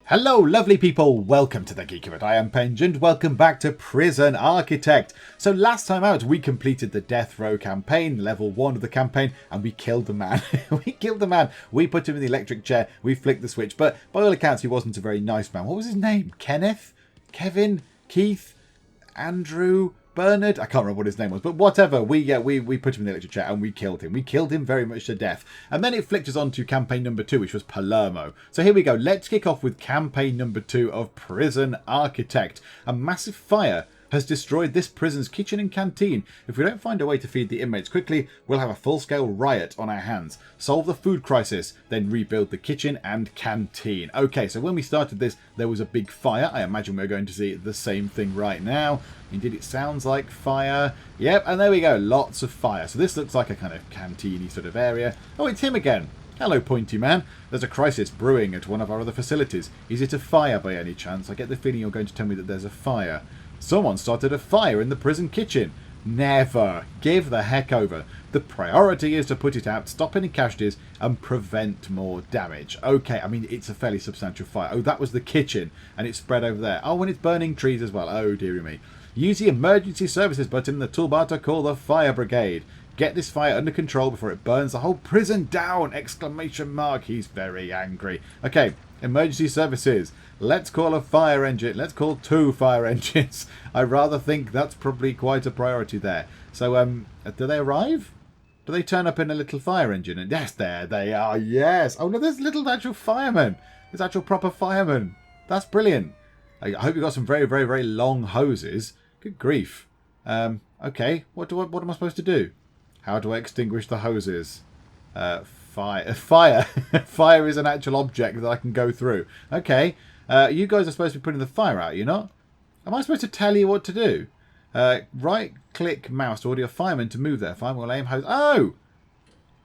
Hello lovely people, welcome to the Geek of It. I am Penge and welcome back to Prison Architect. So last time out we completed the Death Row campaign, level 1 of the campaign, and we killed the man. We put him in the electric chair, we flicked the switch, but by all accounts he wasn't a very nice man. What was his name? Kenneth? Kevin? Keith? Andrew? Bernard? I can't remember what his name was, but whatever. We put him in the electric chair and we killed him. We killed him very much to death. And then it flicked us on to campaign number 2, which was Palermo. So here we go. Let's kick off with campaign number 2 of Prison Architect. A massive fire has destroyed this prison's kitchen and canteen. If we don't find a way to feed the inmates quickly, we'll have a full-scale riot on our hands. Solve the food crisis, then rebuild the kitchen and canteen. Okay, so when we started this, there was a big fire. I imagine we're going to see the same thing right now. Indeed, it sounds like fire. Yep, and there we go. Lots of fire. So this looks like a kind of canteen-y sort of area. Oh, it's him again. Hello, Pointy Man. There's a crisis brewing at one of our other facilities. Is it a fire by any chance? I get the feeling you're going to tell me that there's a fire. Someone started a fire in the prison kitchen. Never. Give the heck over. The priority is to put it out, stop any casualties, and prevent more damage. Okay, I mean, it's a fairly substantial fire. Oh, that was the kitchen, and it's spread over there. Oh, and it's burning trees as well. Oh, dearie me. Use the emergency services button in the toolbar to call the fire brigade. Get this fire under control before it burns the whole prison down! Exclamation mark. He's very angry. Okay, emergency services. Let's call a fire engine. Let's call 2 fire engines. I rather think that's probably quite a priority there. So, do they arrive? Do they turn up in a little fire engine? And yes, there they are. Yes. Oh no, there's little actual firemen. There's actual proper firemen. That's brilliant. I hope you've got some very, very, very long hoses. Good grief. Okay. What am I supposed to do? How do I extinguish the hoses? Fire. Fire is an actual object that I can go through. Okay. You guys are supposed to be putting the fire out, you're not? Am I supposed to tell you what to do? Right-click mouse to order your fireman to move there. Fireman will aim hose. Oh!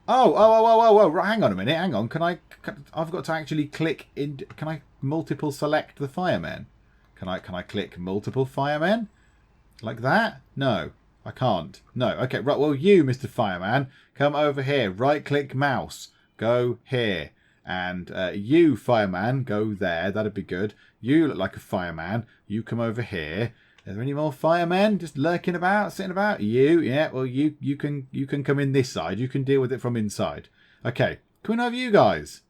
Oh! Right, hang on a minute. Hang on. I've got to actually click in. Can I multiple select the firemen? Can I click multiple firemen? Like that? No. I can't. No. Okay, right. Well, you, Mr. Fireman, come over here. Right-click mouse. Go here. And you, fireman, go there. That'd be good. You look like a fireman. You come over here. Are there any more firemen just lurking about, sitting about? You, yeah. Well, you can come in this side. You can deal with it from inside. Okay. Can we have you guys?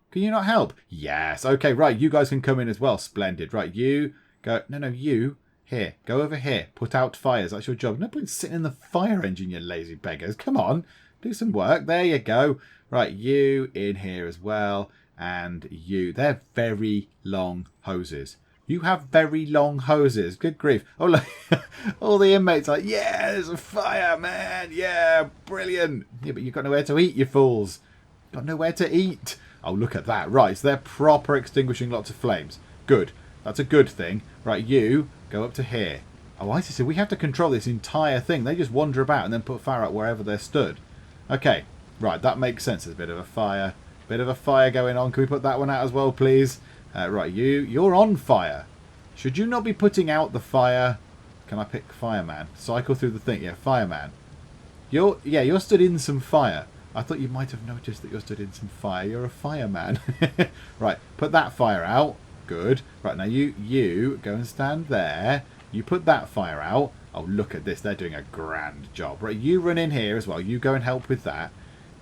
Can you not help? Yes. Okay. Right. You guys can come in as well. Splendid. Right. You go. No. You here. Go over here. Put out fires. That's your job. No point sitting in the fire engine, you lazy beggars. Come on. Do some work. There you go. Right, you in here as well. And you. They're very long hoses. You have very long hoses. Good grief. Oh, look. All the inmates are like, yeah, there's a fire, man. Yeah, brilliant. Yeah, but you've got nowhere to eat, you fools. Got nowhere to eat. Oh, look at that. Right, so they're proper extinguishing lots of flames. Good. That's a good thing. Right, you go up to here. Oh, I see. So we have to control this entire thing. They just wander about and then put fire out wherever they're stood. Okay. Right, that makes sense. There's a bit of a fire. Bit of a fire going on. Can we put that one out as well, please? Right, you're on fire. Should you not be putting out the fire? Can I pick fireman? Cycle through the thing. Yeah, fireman. You're stood in some fire. I thought you might have noticed that you're stood in some fire. You're a fireman. Right, put that fire out. Good. Right, now you go and stand there. You put that fire out. Oh, look at this. They're doing a grand job. Right, you run in here as well. You go and help with that.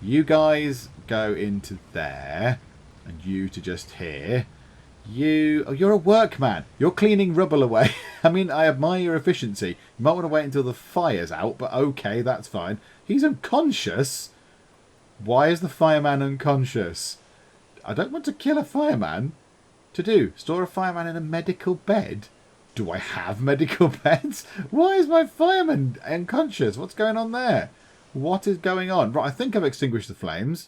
You guys go into there. And you to just here. You're a workman. You're cleaning rubble away. I mean, I admire your efficiency. You might want to wait until the fire's out, but okay, that's fine. He's unconscious. Why is the fireman unconscious? I don't want to kill a fireman. To do? Store a fireman in a medical bed? Do I have medical beds? Why is my fireman unconscious? What's going on there? What is going on? Right, I think I've extinguished the flames.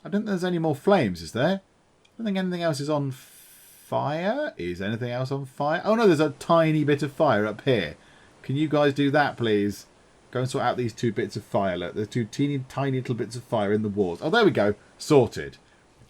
I don't think there's any more flames, is there? I don't think anything else is on fire. Is anything else on fire? Oh no, there's a tiny bit of fire up here. Can you guys do that, please? Go and sort out these 2 bits of fire. Look, there's 2 tiny little bits of fire in the walls. Oh, there we go. Sorted.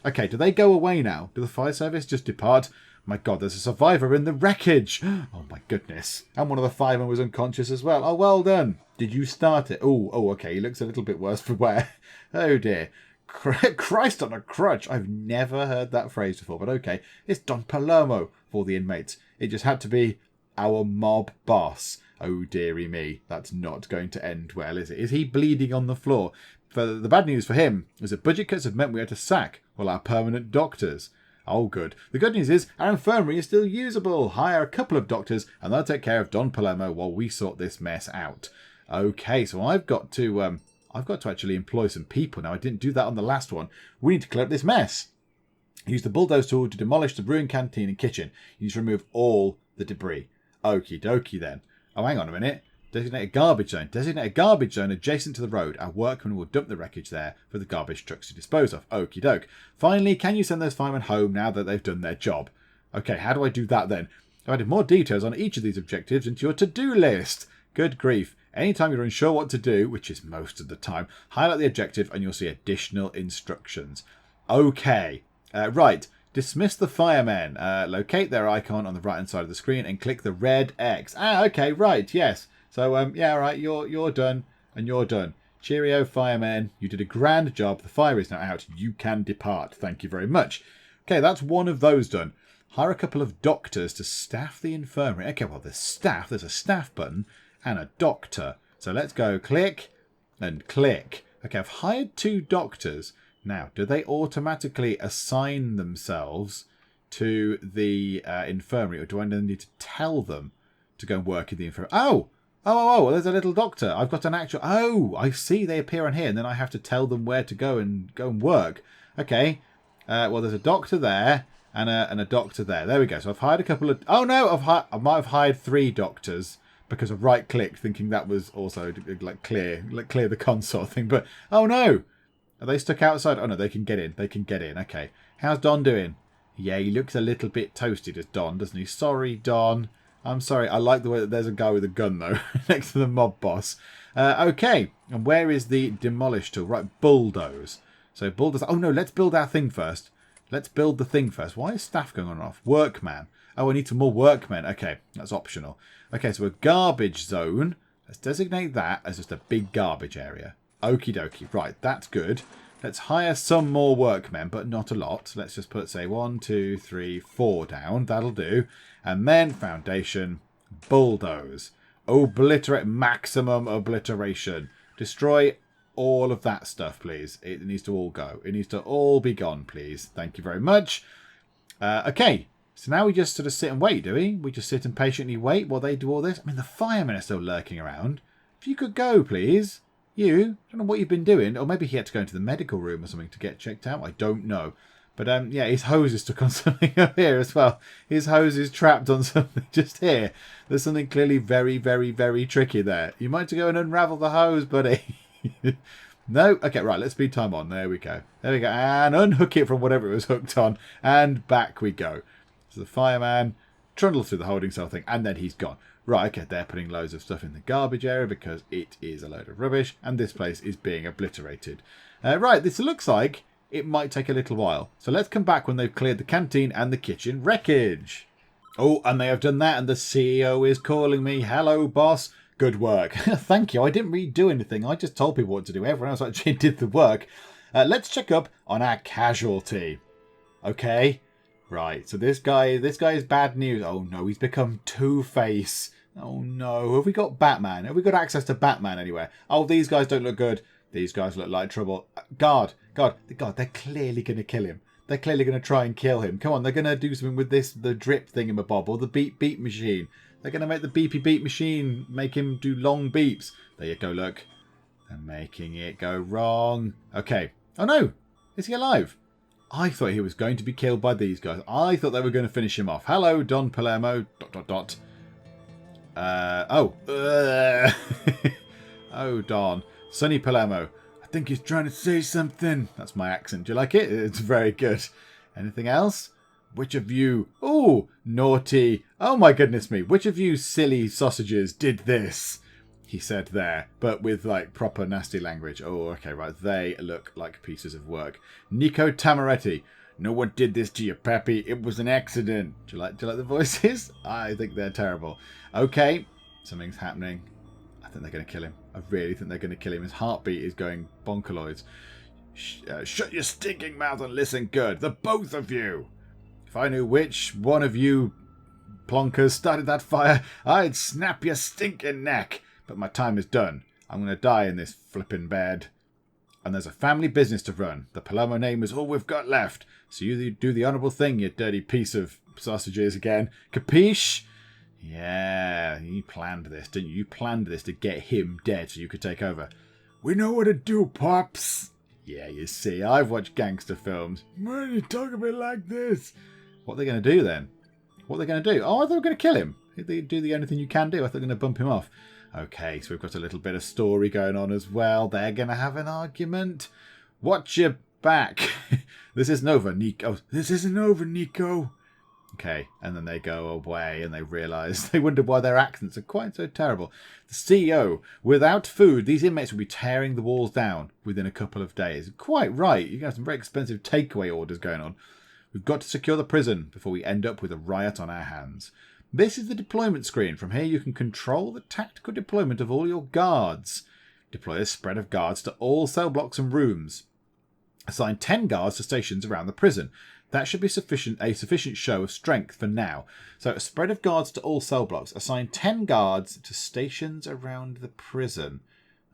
Okay, do they go away now? Do the fire service just depart? My God, there's a survivor in the wreckage. Oh, my goodness. And one of the firemen was unconscious as well. Oh, well done. Did you start it? Oh, okay. He looks a little bit worse for wear. Oh, dear. Christ on a crutch. I've never heard that phrase before, but okay. It's Don Palermo for the inmates. It just had to be our mob boss. Oh, dearie me. That's not going to end well, is it? Is he bleeding on the floor? The bad news for him is that budget cuts have meant we had to sack all our permanent doctors. Oh, good. The good news is our infirmary is still usable. Hire a couple of doctors and they'll take care of Don Palermo while we sort this mess out. Okay, so I've got to actually employ some people now. I didn't do that on the last one. We need to clear up this mess. Use the bulldoze tool to demolish the brewing canteen and kitchen. You need to remove all the debris. Okie dokie then. Oh, hang on a minute. Designate a garbage zone. Designate a garbage zone adjacent to the road. Our workmen will dump the wreckage there for the garbage trucks to dispose of. Okie doke. Finally, can you send those firemen home now that they've done their job? Okay, how do I do that then? I've added more details on each of these objectives into your to-do list. Good grief. Anytime you're unsure what to do, which is most of the time, highlight the objective and you'll see additional instructions. Okay. Right. Dismiss the firemen. Locate their icon on the right-hand side of the screen and click the red X. Ah, okay, right, yes. So, yeah, right, you're done and you're done. Cheerio, firemen. You did a grand job. The fire is now out. You can depart. Thank you very much. Okay, that's one of those done. Hire a couple of doctors to staff the infirmary. Okay, well, there's staff. There's a staff button and a doctor. So let's go click and click. Okay, I've hired 2 doctors. Now, do they automatically assign themselves to the infirmary, or do I need to tell them to go and work in the infirmary? Oh, there's a little doctor. I've got an actual... Oh, I see they appear on here, and then I have to tell them where to go and work. Okay. Well, there's a doctor there and a doctor there. There we go. So I've hired a couple of... Oh, no, I might have hired 3 doctors because I right-clicked thinking that was also like clear the console thing. But, oh, no. Are they stuck outside? Oh, no, they can get in. They can get in. Okay. How's Don doing? Yeah, he looks a little bit toasty, does Don, doesn't he? Sorry, Don. I'm sorry. I like the way that there's a guy with a gun, though, next to the mob boss. Okay. And where is the demolish tool? Right, bulldoze. So bulldoze. Oh, no, let's build our thing first. Let's build the thing first. Why is staff going on and off? Workman. Oh, I need some more workmen. Okay, that's optional. Okay, so a garbage zone. Let's designate that as just a big garbage area. Okie dokie. Right, that's good. Let's hire some more workmen, but not a lot. Let's just put, say, 1, 2, 3, 4 down. That'll do. And then foundation, bulldoze. Obliterate, maximum obliteration. Destroy all of that stuff, please. It needs to all go. It needs to all be gone, please. Thank you very much. Okay, so now we just sort of sit and wait, do we? We just sit and patiently wait while they do all this. I mean, the firemen are still lurking around. If you could go, please. You, I don't know what you've been doing. Or maybe he had to go into the medical room or something to get checked out. I don't know. But, yeah, his hose is stuck on something up here as well. His hose is trapped on something just here. There's something clearly very, very, very tricky there. You might have to go and unravel the hose, buddy. No? Okay, right, let's speed time on. There we go. There we go. And unhook it from whatever it was hooked on. And back we go. So the fireman trundles through the holding cell thing. And then he's gone. Right, okay, they're putting loads of stuff in the garbage area because it is a load of rubbish. And this place is being obliterated. Right, this looks like it might take a little while. So let's come back when they've cleared the canteen and the kitchen wreckage. Oh, and they have done that. And the CEO is calling me. Hello, boss. Good work. Thank you. I didn't really do anything. I just told people what to do. Everyone else actually did the work. Let's check up on our casualty. Okay. Right. So this guy is bad news. Oh, no. He's become Two-Face. Oh, no. Have we got Batman? Have we got access to Batman anywhere? Oh, these guys don't look good. These guys look like trouble. God, they're clearly going to kill him. They're clearly going to try and kill him. Come on, they're going to do something with the drip thingamabob or the beep machine. They're going to make the beep machine make him do long beeps. There you go, look. They're making it go wrong. Okay. Oh, no. Is he alive? I thought he was going to be killed by these guys. I thought they were going to finish him off. Hello, Don Palermo. ... Oh, Don. Sonny Palermo. I think he's trying to say something. That's my accent. Do you like it? It's very good. Anything else? Which of you... Oh, naughty. Oh, my goodness me. Which of you silly sausages did this? He said there, but with, like, proper nasty language. Oh, okay, right. They look like pieces of work. Nico Tamaretti. No one did this to you, Pappy. It was an accident. Do you like the voices? I think they're terrible. Okay, something's happening. I think they're going to kill him. I really think they're going to kill him. His heartbeat is going bonkaloids. Shut your stinking mouth and listen good, the both of you. If I knew which one of you plonkers started that fire, I'd snap your stinking neck. But my time is done. I'm going to die in this flipping bed. And there's a family business to run. The Palermo name is all we've got left. So you do the honourable thing, you dirty piece of sausages again. Capiche? Yeah, you planned this, didn't you? You planned this to get him dead so you could take over. We know what to do, Pops. Yeah, you see, I've watched gangster films. Why do you talk a bit like this? What are they going to do then? What are they going to do? Oh, I thought they were going to kill him. They do the only thing you can do. I thought they were going to bump him off. Okay, so we've got a little bit of story going on as well. They're going to have an argument. Watch your back. This isn't over, Nico. This isn't over, Nico. Okay, and then they go away and they realise, they wonder why their accents are quite so terrible. The CEO, without food, these inmates will be tearing the walls down within a couple of days. Quite right, you're going to have some very expensive takeaway orders going on. We've got to secure the prison before we end up with a riot on our hands. This is the deployment screen. From here you can control the tactical deployment of all your guards. Deploy a spread of guards to all cell blocks and rooms. Assign 10 guards to stations around the prison. That should be a sufficient show of strength for now. So a spread of guards to all cell blocks. Assign 10 guards to stations around the prison.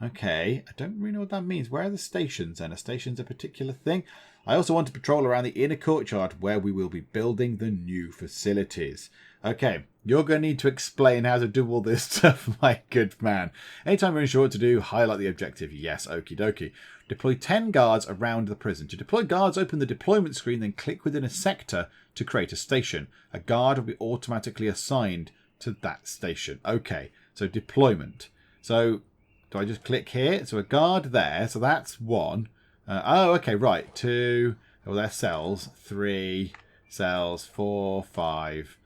Okay, I don't really know what that means. Where are the stations then? Are stations a particular thing? I also want to patrol around the inner courtyard where we will be building the new facilities. Okay, you're going to need to explain how to do all this stuff, my good man. Anytime you're unsure what to do, highlight the objective. Yes, okie dokie. Deploy 10 guards around the prison. To deploy guards, open the deployment screen, then click within a sector to create a station. A guard will be automatically assigned to that station. Okay, so deployment. So do I just click here? So a guard there, so that's one. Oh, okay, right. 2, well, they're cells. 3 cells, 4, 5.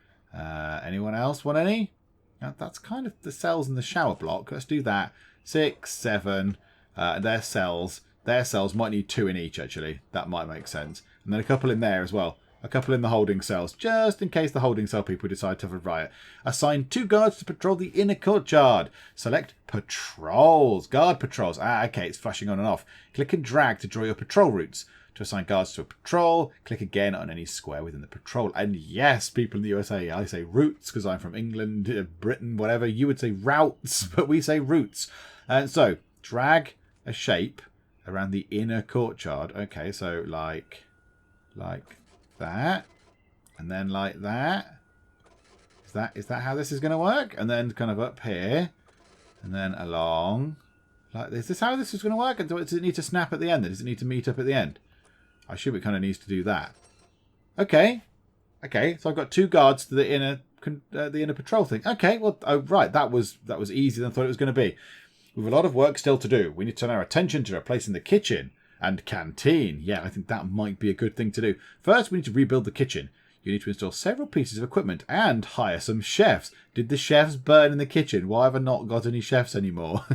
Anyone else want any? That's kind of the cells in the shower block. Let's do that. 6, 7. Their cells. Their cells might need 2 in each, actually. That might make sense. And then a couple in there as well. A couple in the holding cells, just in case the holding cell people decide to have a riot. Assign 2 guards to patrol the inner courtyard. Select patrols. Guard patrols. Ah, okay, it's flashing on and off. Click and drag to draw your patrol routes. To assign guards to a patrol, click again on any square within the patrol. And yes, people in the USA, I say routes because I'm from England, Britain, whatever. You would say routes, but we say routes. And so, drag a shape around the inner courtyard. Okay, so like that, and then like that. Is that how this is going to work? And then kind of up here, and then along like this. Is this how this is going to work? And does it need to snap at the end? Does it need to meet up at the end? I assume it kind of needs to do that. Okay, so I've got 2 guards to the inner patrol thing. Okay, well, oh, right, that was easier than I thought it was going to be. We have a lot of work still to do. We need to turn our attention to replacing the kitchen and canteen. Yeah, I think that might be a good thing to do. First, we need to rebuild the kitchen. You need to install several pieces of equipment and hire some chefs. Did the chefs burn in the kitchen? Why have I not got any chefs anymore?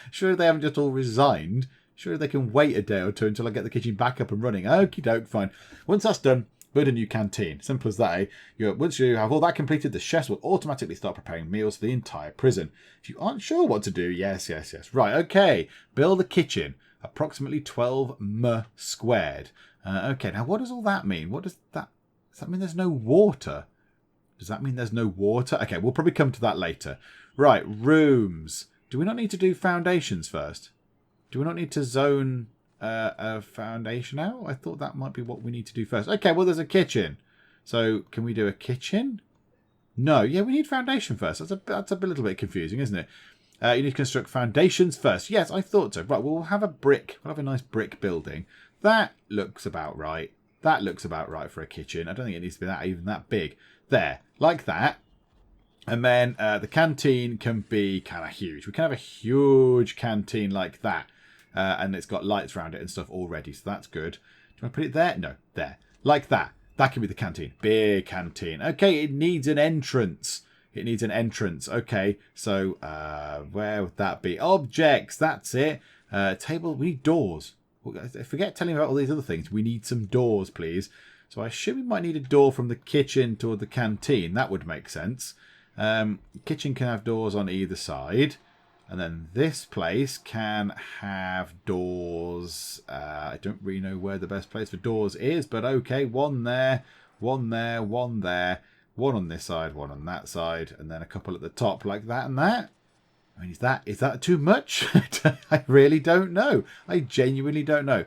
Surely they haven't just all resigned. Surely they can wait a day or 2 until I get the kitchen back up and running. Okie doke, fine. Once that's done, build a new canteen. Simple as that, eh? Once you have all that completed, the chefs will automatically start preparing meals for the entire prison. If you aren't sure what to do, yes. Right, okay. Build a kitchen. Approximately 12 squared. Okay, now what does all that mean? Does that mean there's no water? Does that mean there's no water? Okay, we'll probably come to that later. Right, rooms. Do we not need to do foundations first? Do we not need to zone a foundation out? I thought that might be what we need to do first. Okay, well, there's a kitchen. So, can we do a kitchen? No. Yeah, we need foundation first. That's a little bit confusing, isn't it? You need to construct foundations first. Yes, I thought so. Right, we'll have a brick. We'll have a nice brick building. That looks about right. That looks about right for a kitchen. I don't think it needs to be even that big. There, like that. And then the canteen can be kind of huge. We can have a huge canteen like that. And it's got lights around it and stuff already, so that's good. Do I put it there? No, there. Like that. That can be the canteen. Big canteen. Okay, it needs an entrance. It needs an entrance. Okay, so where would that be? Objects, that's it. Table, we need doors. Forget telling me about all these other things. We need some doors, please. So I assume we might need a door from the kitchen to the canteen. That would make sense. Kitchen can have doors on either side. And then this place can have doors. I don't really know where the best place for doors is, but okay. One there, one there, one there. One on this side, one on that side, and then a couple at the top like that and that. I mean, is that too much? I really don't know. I genuinely don't know.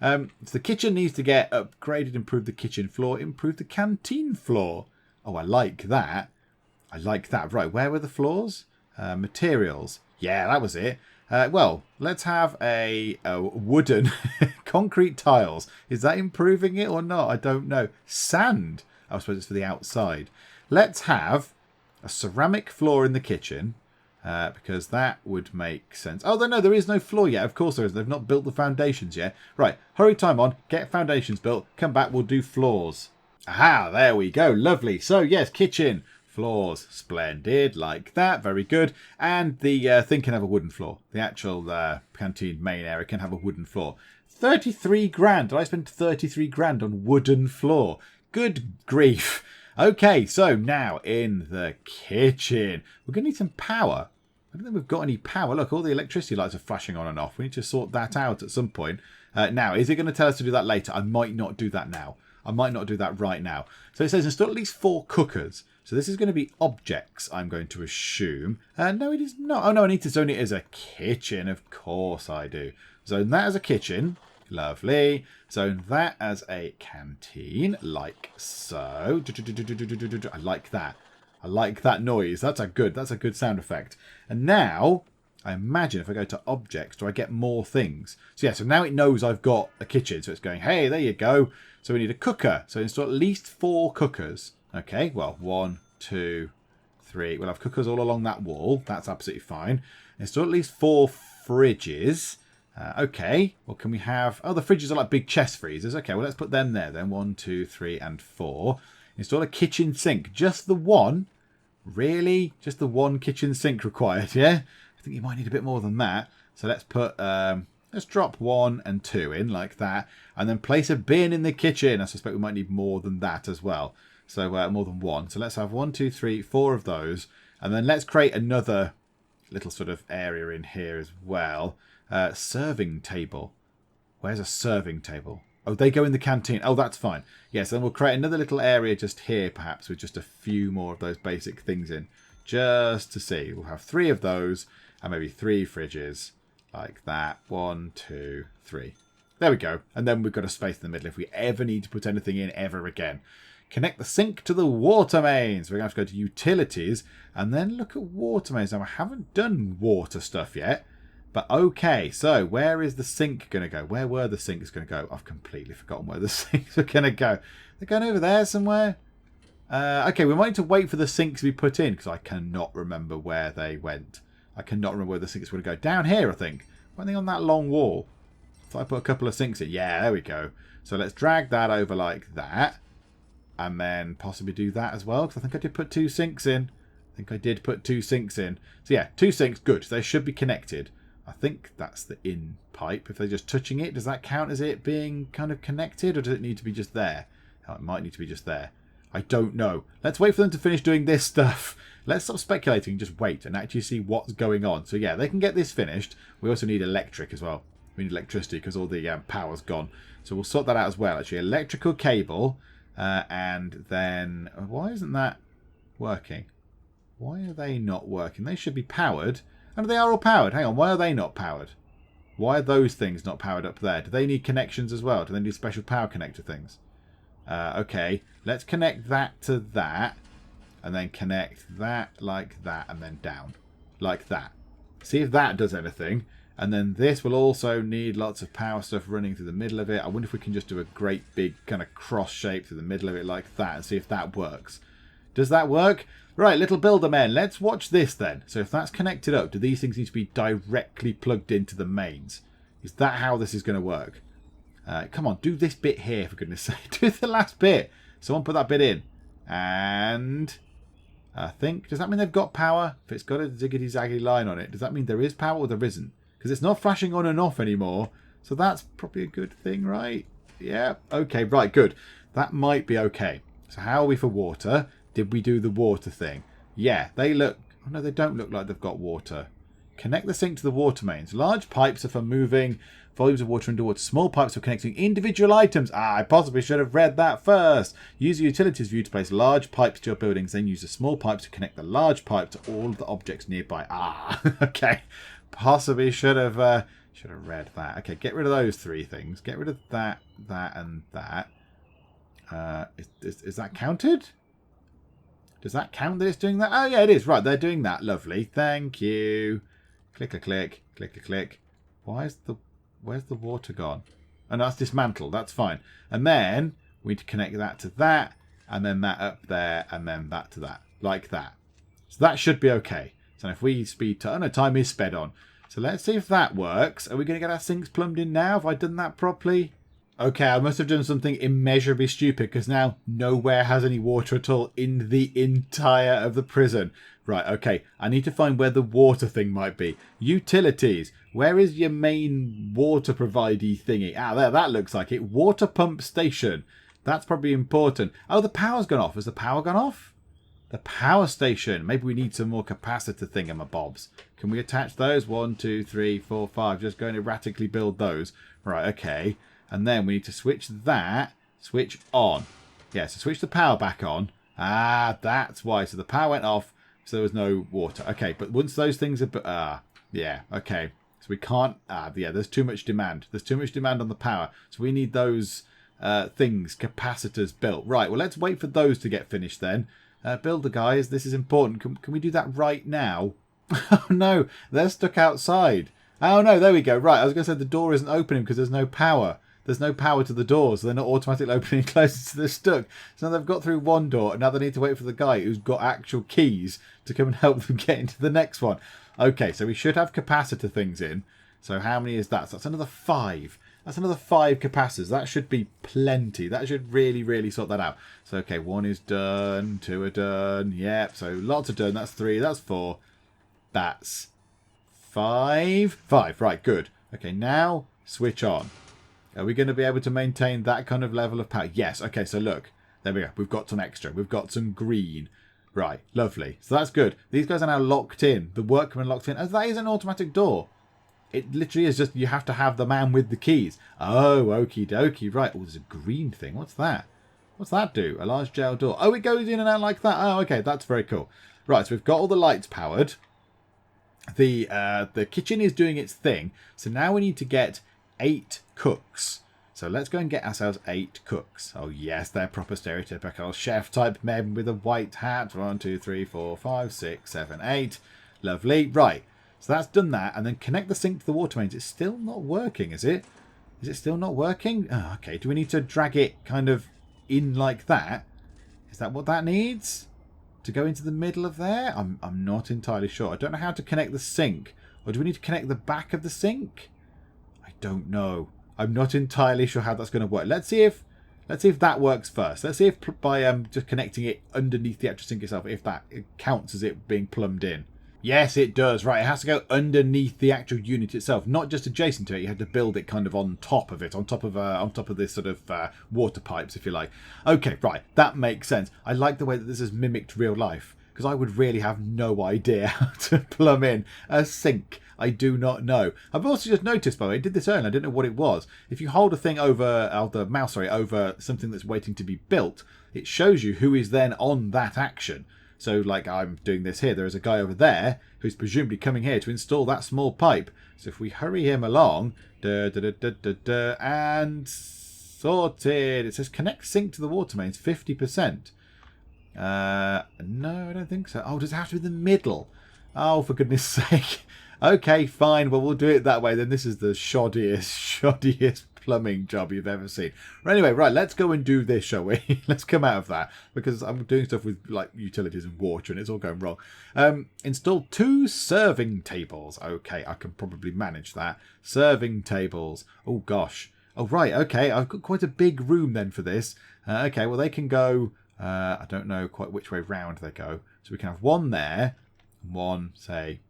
So the kitchen needs to get upgraded, improve the kitchen floor, improve the canteen floor. Oh, I like that. I like that. Right, where were the floors? Materials. Yeah, that was it. Well, let's have a wooden concrete tiles. Is that improving it or not? I don't know. Sand. I suppose it's for the outside. Let's have a ceramic floor in the kitchen because that would make sense. Oh, no, there is no floor yet. Of course there is. They've not built the foundations yet. Right, hurry time on. Get foundations built. Come back. We'll do floors. Aha, there we go. Lovely. So, yes, kitchen. Floors, splendid, like that, very good. And the thing can have a wooden floor. The actual canteen main area can have a wooden floor. 33 grand. Did I spend 33 grand on wooden floor? Good grief. Okay, so now in the kitchen. We're going to need some power. I don't think we've got any power. Look, all the electricity lights are flashing on and off. We need to sort that out at some point. Now, is it going to tell us to do that later? I might not do that now. I might not do that right now. So it says install at least 4 cookers. So this is going to be objects, I'm going to assume. No, it is not. Oh, no, I need to zone it as a kitchen. Of course I do. Zone that as a kitchen. Lovely. Zone that as a canteen, like so. I like that. I like that noise. That's a good sound effect. And now, I imagine if I go to objects, do I get more things? So yeah, so now it knows I've got a kitchen. So it's going, hey, there you go. So we need a cooker. So install at least 4 cookers. Okay, well, 1, 2, 3. We'll have cookers all along that wall. That's absolutely fine. Install at least 4 fridges. Okay, well, can we have... Oh, the fridges are like big chest freezers. Okay, well, let's put them there then. 1, 2, 3, and 4. Install a kitchen sink. Just the one? Really? Just the one kitchen sink required, yeah? I think you might need a bit more than that. So let's put... let's drop 1 and 2 in like that. And then place a bin in the kitchen. I suspect we might need more than that as well. So more than 1. So let's have 1, 2, 3, 4 of those. And then let's create another little sort of area in here as well. Serving table. Where's a serving table? Oh, they go in the canteen. Oh, that's fine. Yes, then we'll create another little area just here, perhaps, with just a few more of those basic things in. Just to see. We'll have 3 of those and maybe 3 fridges. Like that. 1, 2, 3. There we go. And then we've got a space in the middle if we ever need to put anything in ever again. Connect the sink to the water mains. We're going to have to go to utilities and then look at water mains. Now, I haven't done water stuff yet. But okay, so where is the sink going to go? Where were the sinks going to go? I've completely forgotten where the sinks are going to go. They're going over there somewhere. Okay, we might need to wait for the sinks to be put in because I cannot remember where they went. I cannot remember where the sinks were going to go. Down here, I think. Weren't they on that long wall? So I put a couple of sinks in. Yeah, there we go. So let's drag that over like that. And then possibly do that as well. Because I think I did put 2 sinks in. I think I did put 2 sinks in. So yeah, 2 sinks, good. They should be connected. I think that's the in pipe. If they're just touching it, does that count as it being kind of connected? Or does it need to be just there? Oh, it might need to be just there. I don't know. Let's wait for them to finish doing this stuff. Let's stop speculating and just wait and actually see what's going on. So yeah, they can get this finished. We also need electric as well. We need electricity because all the power's gone. So we'll sort that out as well. Actually, electrical cable. And then... Why isn't that working? Why are they not working? They should be powered. And they are all powered. Hang on, why are they not powered? Why are those things not powered up there? Do they need connections as well? Do they need special power connector things? Okay, let's connect that to that. And then connect that like that and then down. Like that. See if that does anything. And then this will also need lots of power stuff running through the middle of it. I wonder if we can just do a great big kind of cross shape through the middle of it like that and see if that works. Does that work? Right, little builder men, let's watch this then. So if that's connected up, do these things need to be directly plugged into the mains? Is that how this is going to work? Come on, do this bit here, for goodness sake. Do the last bit. Someone put that bit in. And I think, does that mean they've got power? If it's got a ziggity-zaggity line on it, does that mean there is power or there isn't? Because it's not flashing on and off anymore. So that's probably a good thing, right? Yeah, okay, right, good. That might be okay. So how are we for water? Did we do the water thing? Yeah, they look... Oh, no, they don't look like they've got water. Connect the sink to the water mains. Large pipes are for moving volumes of water underwater. Small pipes for connecting individual items. I possibly should have read that first. Use the utilities view to place large pipes to your buildings. Then use the small pipes to connect the large pipe to all of the objects nearby. Okay. Possibly should have read that. Okay, get rid of those 3 things. Get rid of that, that, and that. Is that counted? Does that count that it's doing that? Oh, yeah, it is. Right, they're doing that. Lovely. Thank you. Click a click. Click a click. Where's the water gone? And that's dismantled. That's fine. And then we need to connect that to that, and then that up there, and then that to that. Like that. So that should be okay. So if we speed to... Oh, no, time is sped on. So let's see if that works. Are we going to get our sinks plumbed in now? Have I done that properly? Okay, I must have done something immeasurably stupid because now nowhere has any water at all in the entire of the prison. Right, okay. I need to find where the water thing might be. Utilities. Where is your main water providey thingy? There, that looks like it. Water pump station. That's probably important. Oh, the power's gone off. Has the power gone off? The power station. Maybe we need some more capacitor thingamabobs. Can we attach those? 1, 2, 3, 4, 5. Just going to erratically build those. Right, okay. And then we need to switch that. Switch on. Yeah, so switch the power back on. That's why. So the power went off, so there was no water. Okay, but once those things are... yeah, okay. So we can't... yeah, there's too much demand. There's too much demand on the power. So we need those things, capacitors, built. Right, well, let's wait for those to get finished then. Build the guys. This is important. Can we do that right now? Oh, no. They're stuck outside. Oh, no. There we go. Right. I was going to say the door isn't opening because there's no power. There's no power to the doors. So they're not automatically opening and closing. So they're stuck. So now they've got through one door. And now they need to wait for the guy who's got actual keys to come and help them get into the next one. Okay. So we should have capacitor things in. So how many is that? So that's another 5. That's another 5 capacitors. That should be plenty. That should really, really sort that out. So, okay, 1 is done. 2 are done. Yep, so lots are done. That's 3. That's 4. That's 5. 5, right, good. Okay, now switch on. Are we going to be able to maintain that kind of level of power? Yes, okay, so look. There we go. We've got some extra. We've got some green. Right, lovely. So that's good. These guys are now locked in. The workmen locked in. Oh, that is an automatic door. It literally is just you have to have the man with the keys. Oh, okie dokie. Right. Oh, there's a green thing. What's that? What's that do? A large jail door. Oh, it goes in and out like that. Oh, okay. That's very cool. Right. So we've got all the lights powered. The kitchen is doing its thing. So now we need to get 8 cooks. So let's go and get ourselves 8 cooks. Oh, yes. They're proper stereotypical chef-type men with a white hat. 1, 2, 3, 4, 5, 6, 7, 8. Lovely. Right. So that's done that, and then connect the sink to the water mains. It's still not working, is it? Is it still not working? Oh, okay, do we need to drag it kind of in like that? Is that what that needs? To go into the middle of there? I'm not entirely sure. I don't know how to connect the sink. Or do we need to connect the back of the sink? I don't know. I'm not entirely sure how that's going to work. Let's see if that works first. Let's see if by just connecting it underneath the actual sink itself, if that counts as it being plumbed in. Yes, it does. Right, it has to go underneath the actual unit itself, not just adjacent to it. You have to build it kind of on top of it, on top of this sort of water pipes, if you like. Okay, right, that makes sense. I like the way that this has mimicked real life, because I would really have no idea how to plumb in a sink. I do not know. I've also just noticed, by the way, I did this earlier, I didn't know what it was. If you hold a thing over, the mouse, over something that's waiting to be built, it shows you who is then on that action. So, like I'm doing this here, there is a guy over there who's presumably coming here to install that small pipe. So if we hurry him along, and sorted. It says connect sink to the water mains, 50%. No, I don't think so. Oh, does it have to be the middle? Oh, for goodness sake. Okay, fine. Well, we'll do it that way. Then this is the shoddiest plumbing job you've ever seen. Anyway, right, let's go and do this, shall we? Let's come out of that, because I'm doing stuff with like utilities and water and it's all going wrong. Install 2 serving tables. Okay, I can probably manage that. Serving tables. Oh gosh. Oh right, okay, I've got quite a big room then for this. Okay, well they can go, I don't know quite which way round they go. So we can have one there, and one, say,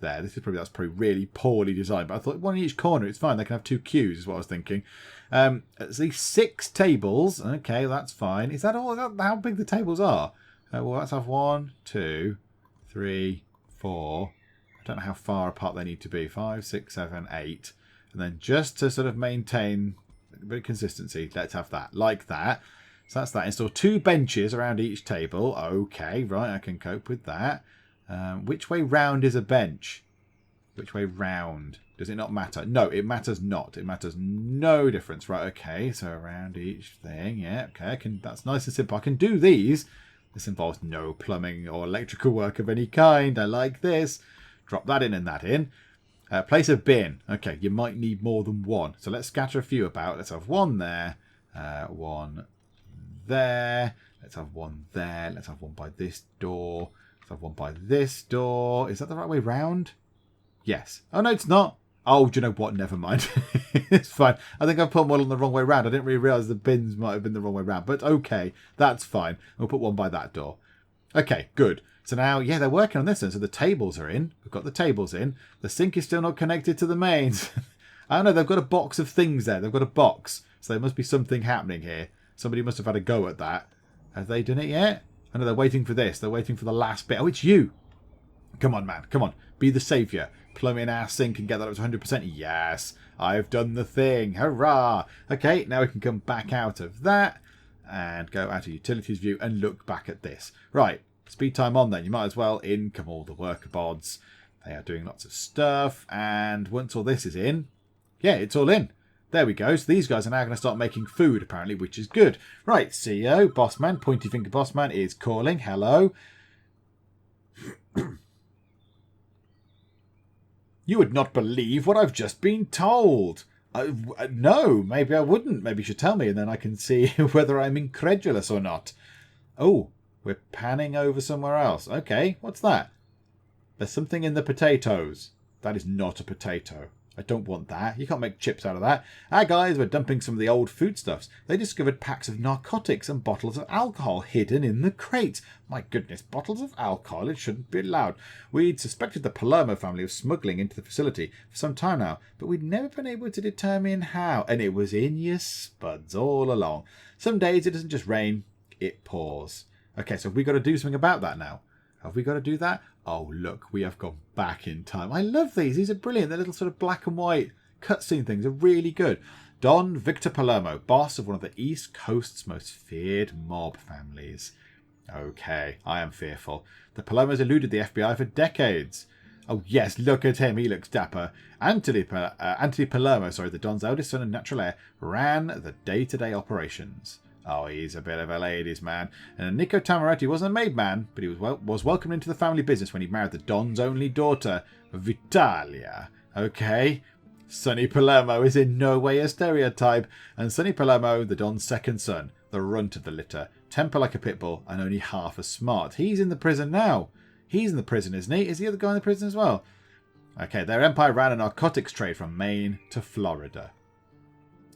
there. That's probably really poorly designed, but I thought one in each corner, it's fine. They can have 2 queues is what I was thinking. It's these 6 tables. Okay, that's fine. Is that all? How big the tables are? Well, let's have 1, 2, 3, 4. I don't know how far apart they need to be. 5, 6, 7, 8. And then just to sort of maintain a bit of consistency, let's have that. Like that. So that's that. Install 2 benches around each table. Okay, right, I can cope with that. Which way round is a bench? Which way round? Does it not matter? No, it matters not. It matters no difference. Right, okay, so around each thing. Yeah, okay, that's nice and simple. I can do these. This involves no plumbing or electrical work of any kind. I like this. Drop that in and that in. Place a bin. Okay, you might need more than one. So let's scatter a few about. Let's have one there. One there. Let's have one there. Let's have one by this door. Let's have one by this door. Is that the right way round? Yes. Oh, no, it's not. Oh, do you know what? Never mind. It's fine. I think I've put one on the wrong way round. I didn't really realise the bins might have been the wrong way round. But okay, that's fine. We'll put one by that door. Okay, good. So now, yeah, they're working on this then. So the tables are in. We've got the tables in. The sink is still not connected to the mains. I don't know. They've got a box of things there. They've got a box. So there must be something happening here. Somebody must have had a go at that. Have they done it yet? I know they're waiting for this. They're waiting for the last bit. Oh, it's you. Come on, man. Come on. Be the saviour. Plumb in our sink and get that up to 100%. Yes. I've done the thing. Hurrah. Okay, now we can come back out of that and go out of utilities view and look back at this. Right. Speed time on then. You might as well. In come all the worker bods. They are doing lots of stuff. And once all this is in, yeah, it's all in. There we go. So these guys are now going to start making food, apparently, which is good. Right, CEO, Bossman, Pointy Finger Bossman is calling. Hello. You would not believe what I've just been told. No, maybe I wouldn't. Maybe you should tell me, and then I can see whether I'm incredulous or not. Oh, we're panning over somewhere else. Okay, what's that? There's something in the potatoes. That is not a potato. I don't want that. You can't make chips out of that. Our guys were dumping some of the old foodstuffs. They discovered packs of narcotics and bottles of alcohol hidden in the crates. My goodness, bottles of alcohol? It shouldn't be allowed. We'd suspected the Palermo family of smuggling into the facility for some time now, but we'd never been able to determine how, and it was in your spuds all along. Some days it doesn't just rain, it pours. Okay, so have we got to do something about that now? Have we got to do that? Oh, look, we have gone back in time. I love these. These are brilliant. The little sort of black and white cutscene things are really good. Don Victor Palermo, boss of one of the East Coast's most feared mob families. Okay, I am fearful. The Palermos eluded the FBI for decades. Oh, yes, look at him. He looks dapper. Anthony Palermo, the Don's eldest son and natural heir, ran the day-to-day operations. Oh, he's a bit of a ladies' man. And Nico Tamaretti wasn't a made man, but he was welcomed into the family business when he married the Don's only daughter, Vitalia. Okay? Sonny Palermo is in no way a stereotype. And Sonny Palermo, the Don's second son, the runt of the litter, temper like a pit bull and only half as smart. He's in the prison now. He's in the prison, isn't he? Is the other guy in the prison as well? Okay, their empire ran a narcotics trade from Maine to Florida.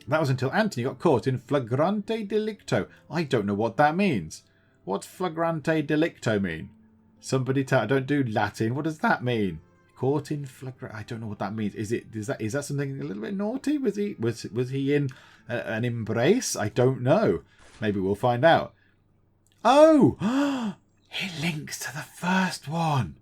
That was until Anthony got caught in flagrante delicto. I don't know what that means. What's flagrante delicto mean? Somebody don't do Latin. What does that mean? Caught in flagrante. I don't know what that means. Is that something a little bit naughty? Was he in an embrace? I don't know. Maybe we'll find out. Oh, it links to the first one.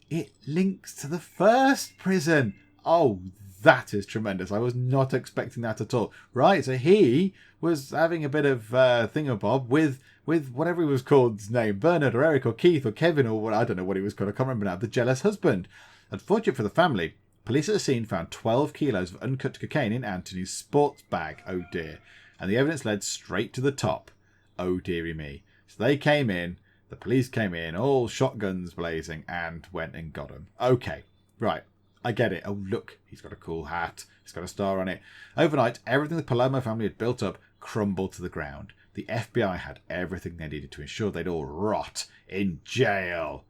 It links to the first prison. Oh, that is tremendous. I was not expecting that at all. Right, so he was having a bit of thingamabob with whatever he was called, his name, Bernard or Eric or Keith or Kevin or what, I don't know what he was called. I can't remember now. The jealous husband. Unfortunate for the family, police at the scene found 12 kilos of uncut cocaine in Anthony's sports bag. Oh dear. And the evidence led straight to the top. Oh dearie me. So they came in, the police came in, all shotguns blazing, and went and got him. Okay, right. I get it. Oh, look, he's got a cool hat. He's got a star on it. Overnight, everything the Palermo family had built up crumbled to the ground. The FBI had everything they needed to ensure they'd all rot in jail.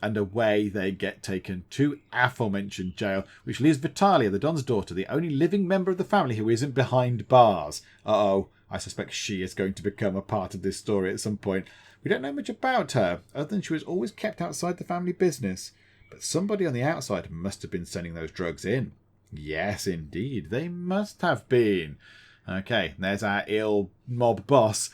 And away they get taken to aforementioned jail, which leaves Vitalia, the Don's daughter, the only living member of the family who isn't behind bars. Uh-oh, I suspect she is going to become a part of this story at some point. We don't know much about her, other than she was always kept outside the family business. But somebody on the outside must have been sending those drugs in. Yes, indeed. They must have been. Okay, there's our ill mob boss.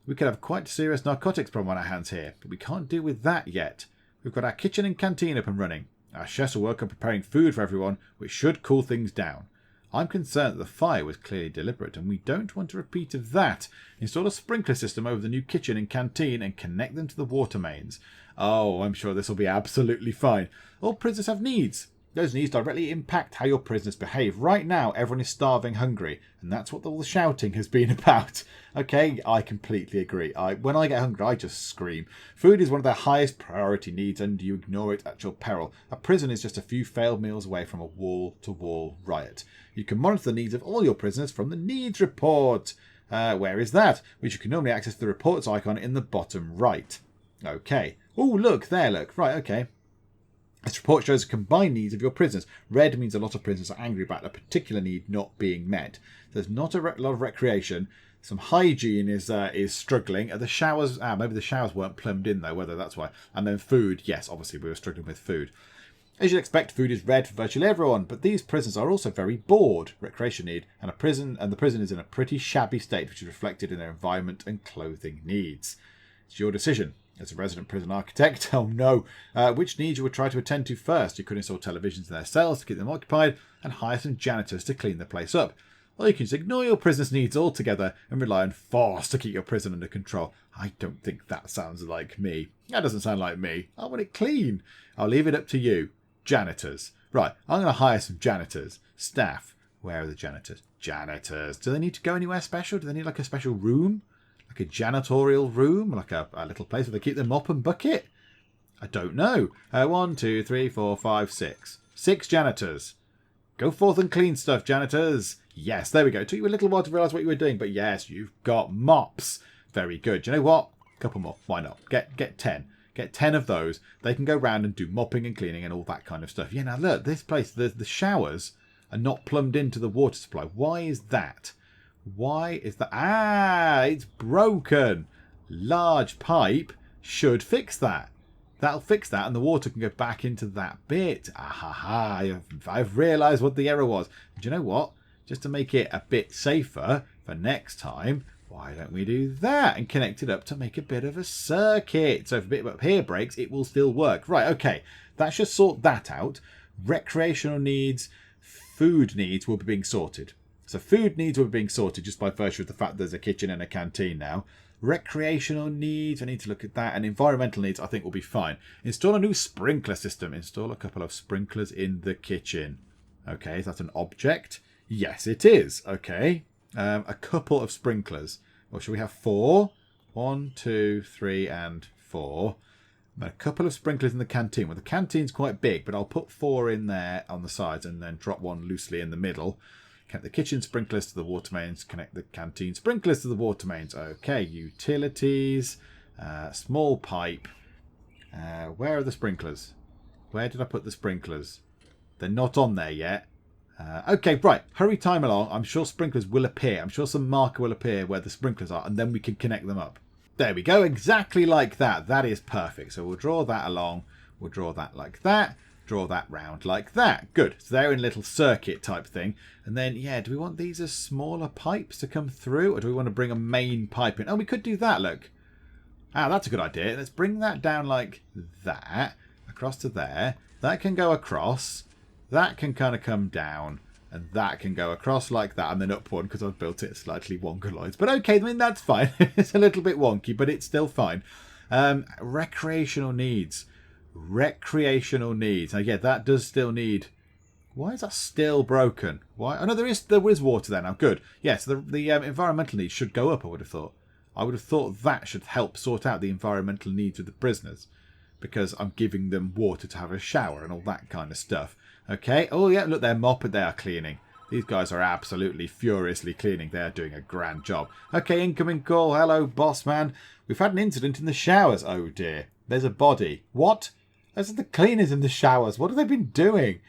We could have quite a serious narcotics problem on our hands here, but we can't deal with that yet. We've got our kitchen and canteen up and running. Our chefs will work on preparing food for everyone, which should cool things down. I'm concerned that the fire was clearly deliberate, and we don't want a repeat of that. Install a sprinkler system over the new kitchen and canteen and connect them to the water mains. Oh, I'm sure this will be absolutely fine. All prisoners have needs. Those needs directly impact how your prisoners behave. Right now, everyone is starving hungry, and that's what all the shouting has been about. Okay, I completely agree. When I get hungry, I just scream. Food is one of their highest priority needs, and you ignore it at your peril. A prison is just a few failed meals away from a wall-to-wall riot. You can monitor the needs of all your prisoners from the needs report. Where is that? Which you can normally access the reports icon in the bottom right. Okay. Oh, look, there, look. Right, okay. This report shows the combined needs of your prisoners. Red means a lot of prisoners are angry about a particular need not being met. There's not a lot of recreation. Some hygiene is struggling. The showers, maybe the showers weren't plumbed in though, whether that's why. And then food, yes, obviously we were struggling with food. As you'd expect, food is red for virtually everyone, but these prisoners are also very bored. Recreation need, and the prison is in a pretty shabby state, which is reflected in their environment and clothing needs. It's your decision. As a resident prison architect, oh no, which needs you would try to attend to first. You could install televisions in their cells to keep them occupied and hire some janitors to clean the place up. Or you can just ignore your prisoners' needs altogether and rely on force to keep your prison under control. I don't think that sounds like me. That doesn't sound like me. I want it clean. I'll leave it up to you. Janitors. Right, I'm going to hire some janitors. Staff. Where are the janitors? Janitors. Do they need to go anywhere special? Do they need like a special room? Like a janitorial room? Like a little place where they keep the mop and bucket? I don't know. 1, 2, 3, 4, 5, 6. 6 janitors. Go forth and clean stuff, janitors. Yes, there we go. It took you a little while to realise what you were doing, but yes, you've got mops. Very good. Do you know what? A couple more. Why not? Get 10. Get 10 of those. They can go round and do mopping and cleaning and all that kind of stuff. Yeah, now look, this place, the showers are not plumbed into the water supply. Why is that? Why is that? It's broken. Large pipe should fix that. That'll fix that, and the water can go back into that bit. I've realised what the error was. Do you know what? Just to make it a bit safer for next time, why don't we do that and connect it up to make a bit of a circuit? So if a bit up here breaks, it will still work. Right, okay. That should sort that out. Recreational needs, food needs will be being sorted. So food needs will be being sorted just by virtue of the fact there's a kitchen and a canteen now. Recreational needs, I need to look at that. And environmental needs, I think, will be fine. Install a new sprinkler system. Install a couple of sprinklers in the kitchen. Okay, is that an object? Yes, it is. Okay. A couple of sprinklers. Or should we have 4? 1, 2, 3, and 4. And a couple of sprinklers in the canteen. Well, the canteen's quite big, but I'll put 4 in there on the sides and then drop 1 loosely in the middle. Connect the kitchen sprinklers to the water mains. Connect the canteen sprinklers to the water mains. Okay, utilities. Small pipe. Where are the sprinklers? Where did I put the sprinklers? They're not on there yet. Okay, right. Hurry time along. I'm sure sprinklers will appear. I'm sure some marker will appear where the sprinklers are, and then we can connect them up. There we go. Exactly like that. That is perfect. So we'll draw that along. We'll draw that like that. Draw that round like that. Good. So they're in a little circuit type thing. And then, yeah, do we want these as smaller pipes to come through? Or do we want to bring a main pipe in? Oh, we could do that, look. That's a good idea. Let's bring that down like that. Across to there. That can go across. That can kind of come down. And that can go across like that. And then up one because I've built it slightly wonky. But okay, I mean, that's fine. It's a little bit wonky, but it's still fine. Recreational needs. Recreational needs. Now, yeah, that does still need... Why is that still broken? Why? Oh, no, there is water there now. Good. Yes, the environmental needs should go up, I would have thought. I would have thought that should help sort out the environmental needs of the prisoners. Because I'm giving them water to have a shower and all that kind of stuff. Okay. Oh, yeah, look, they're mopping. They are cleaning. These guys are absolutely furiously cleaning. They are doing a grand job. Okay, incoming call. Hello, boss man. We've had an incident in the showers. Oh, dear. There's a body. What? Those are the cleaners in the showers. What have they been doing?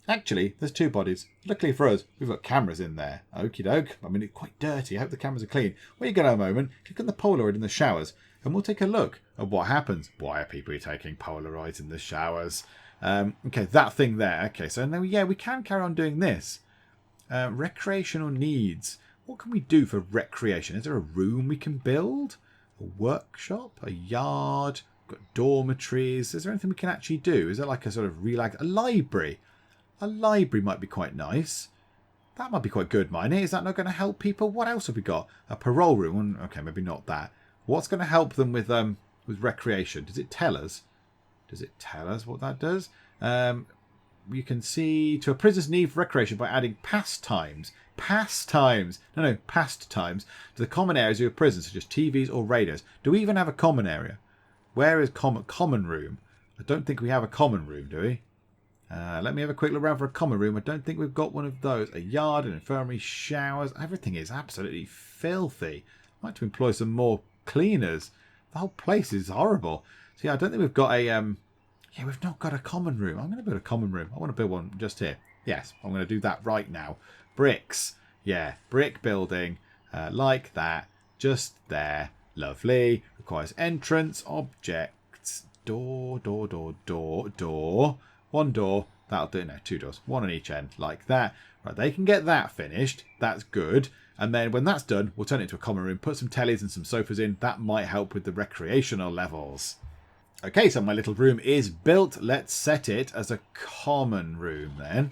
Actually, there's 2 bodies. Luckily for us, we've got cameras in there. Okie doke. I mean, it's quite dirty. I hope the cameras are clean. Where you going a moment? Click on the Polaroid in the showers and we'll take a look at what happens. Why are people taking Polaroids in the showers? Okay, that thing there. Okay, so now, yeah, we can carry on doing this. Recreational needs. What can we do for recreation? Is there a room we can build? A workshop? A yard? got dormitories. Is there anything we can actually do? Is there like a sort of relax... A library? A library might be quite nice. That might be quite good, Miney. Is that not going to help people? What else have we got? A parole room. Okay, maybe not that. What's going to help them with recreation? Does it tell us? Does it tell us what that does? You can see to a prisoner's need for recreation by adding pastimes. Pastimes. No, pastimes to the common areas of your prison, such as TVs or radios. Do we even have a common area? Where is common room? I don't think we have a common room, do we? Let me have a quick look around for a common room. I don't think we've got one of those. A yard, an infirmary, showers. Everything is absolutely filthy. I might have to employ some more cleaners. The whole place is horrible. So yeah, I don't think we've got a... Yeah, we've not got a common room. I'm going to build a common room. I want to build one just here. Yes, I'm going to do that right now. Bricks. Yeah, brick building. Like that. Just there. Lovely. Requires entrance. Objects. Door. One door. That'll do. No, 2 doors. 1 on each end. Like that. Right, they can get that finished. That's good. And then when that's done, we'll turn it into a common room. Put some tellies and some sofas in. That might help with the recreational levels. Okay, so my little room is built. Let's set it as a common room then.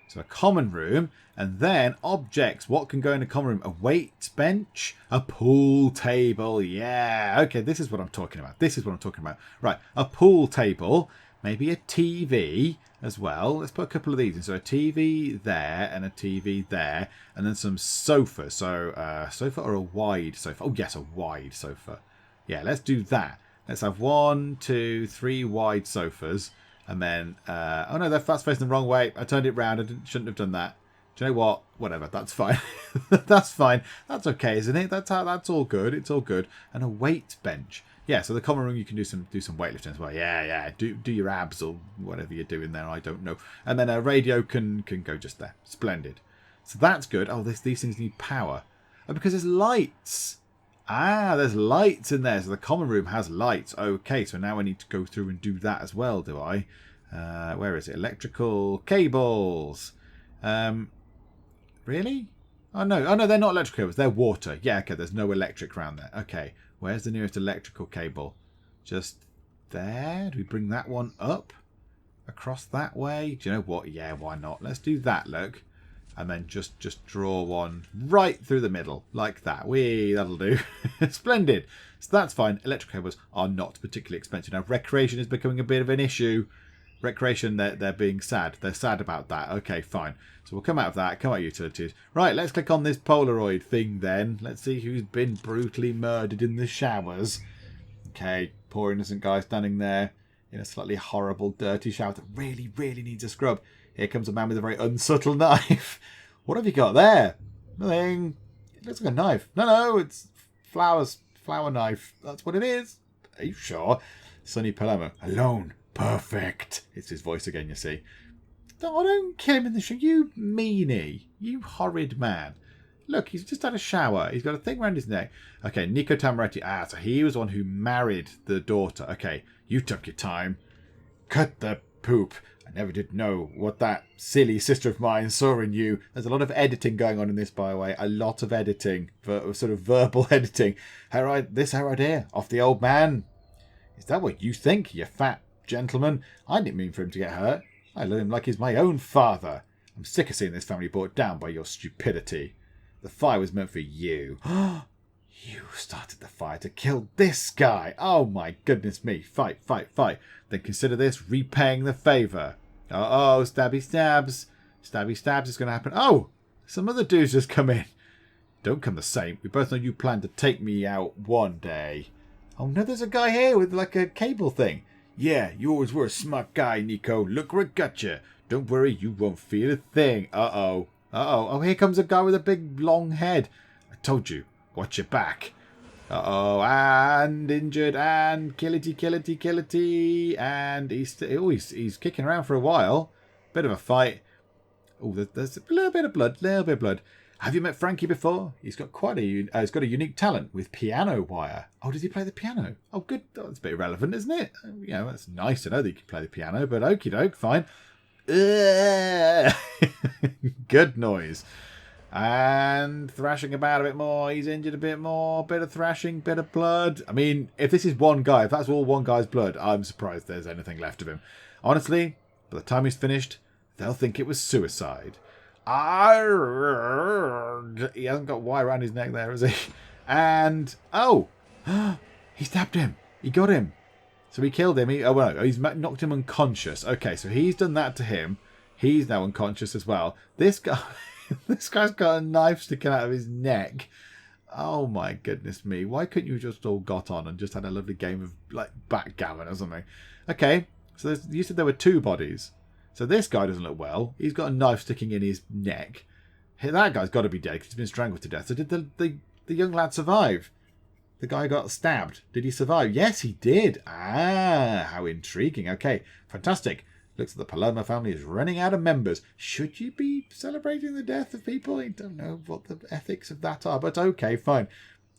So a common room. And then objects. What can go in a common room? A weight bench. A pool table. Yeah. Okay, this is what I'm talking about. This is what I'm talking about. Right, a pool table. Maybe a TV as well. Let's put a couple of these in. So a TV there and a TV there. And then some sofa. So sofa or a wide sofa? Oh, yes, a wide sofa. Yeah, let's do that. Let's have 1, 2, 3 wide sofas. And then... oh, no, that's facing the wrong way. I turned it round. I shouldn't have done that. Do you know what? Whatever. That's fine. That's fine. That's okay, isn't it? That's all good. It's all good. And a weight bench. Yeah, so the common room you can do some weightlifting as well. Yeah. Do your abs or whatever you're doing there. I don't know. And then a radio can go just there. Splendid. So that's good. Oh, these things need power. Oh, because there's lights. Ah, there's lights in there. So the common room has lights. Okay, so now I need to go through and do that as well, do I? Where is it? Electrical cables. Really? Oh, no, they're not electrical cables. They're water. Yeah, okay, there's no electric around there. Okay, where's the nearest electrical cable? Just there? Do we bring that one up? Across that way? Do you know what? Yeah, why not? Let's do that, look. And then just draw one right through the middle, like that. That'll do. Splendid. So that's fine. Electric cables are not particularly expensive. Now, recreation is becoming a bit of an issue. Recreation, they're being sad. They're sad about that. Okay, fine. So we'll come out of that. Come out utilities. Right, let's click on this Polaroid thing then. Let's see who's been brutally murdered in the showers. Okay, poor innocent guy standing there in a slightly horrible, dirty shower that really, really needs a scrub. Here comes a man with a very unsubtle knife. What have you got there? Nothing. It looks like a knife. No, it's flowers. Flower knife. That's what it is. Are you sure? Sonny Palermo. Alone. Perfect. It's his voice again, you see. Don't kill him in the show. You meanie. You horrid man. Look, he's just had a shower. He's got a thing around his neck. Okay, Nico Tamaretti. Ah, so he was the one who married the daughter. Okay, you took your time. Cut the poop. I never did know what that silly sister of mine saw in you. There's a lot of editing going on in this, by the way. A lot of editing. Sort of verbal editing. This hair idea off the old man. Is that what you think, you fat gentleman? I didn't mean for him to get hurt. I love him like he's my own father. I'm sick of seeing this family brought down by your stupidity. The fire was meant for you. You started the fire to kill this guy. Oh my goodness me. Fight. Then consider this repaying the favour. Oh, stabby stabs. Stabby stabs is going to happen. Oh, some other dudes just come in. Don't come the same. We both know you plan to take me out one day. Oh no, there's a guy here with like a cable thing. Yeah, you always were a smart guy, Nico. Look where it got you. Don't worry, you won't feel a thing. Uh-oh. Oh, here comes a guy with a big long head. I told you. Watch your back. Uh-oh, and injured, and killity. And he's kicking around for a while. Bit of a fight. Oh, there's a little bit of blood. Have you met Frankie before? He's got he's got a unique talent with piano wire. Oh, does he play the piano? Oh, good. Oh, that's a bit irrelevant, isn't it? You know, that's nice to know that he can play the piano, but okie doke, fine. Good noise. And thrashing about a bit more. He's injured a bit more. Bit of thrashing, bit of blood. I mean, if this is one guy, if that's all one guy's blood, I'm surprised there's anything left of him. Honestly, by the time he's finished, they'll think it was suicide. He hasn't got wire around his neck there, has he? And, oh, he stabbed him. He got him. So he killed him. He's knocked him unconscious. Okay, so he's done that to him. He's now unconscious as well. This guy... This guy's got a knife sticking out of his neck. Oh my goodness me. Why couldn't you just all got on and just had a lovely game of like backgammon or something? Okay, so you said there were 2 bodies. So this guy doesn't look well. He's got a knife sticking in his neck. Hey, that guy's got to be dead because he's been strangled to death. So did the young lad survive? The guy got stabbed. Did he survive? Yes, he did. Ah, how intriguing. Okay, fantastic. Looks like the Palermo family is running out of members. Should you be celebrating the death of people? I don't know what the ethics of that are, but okay, fine.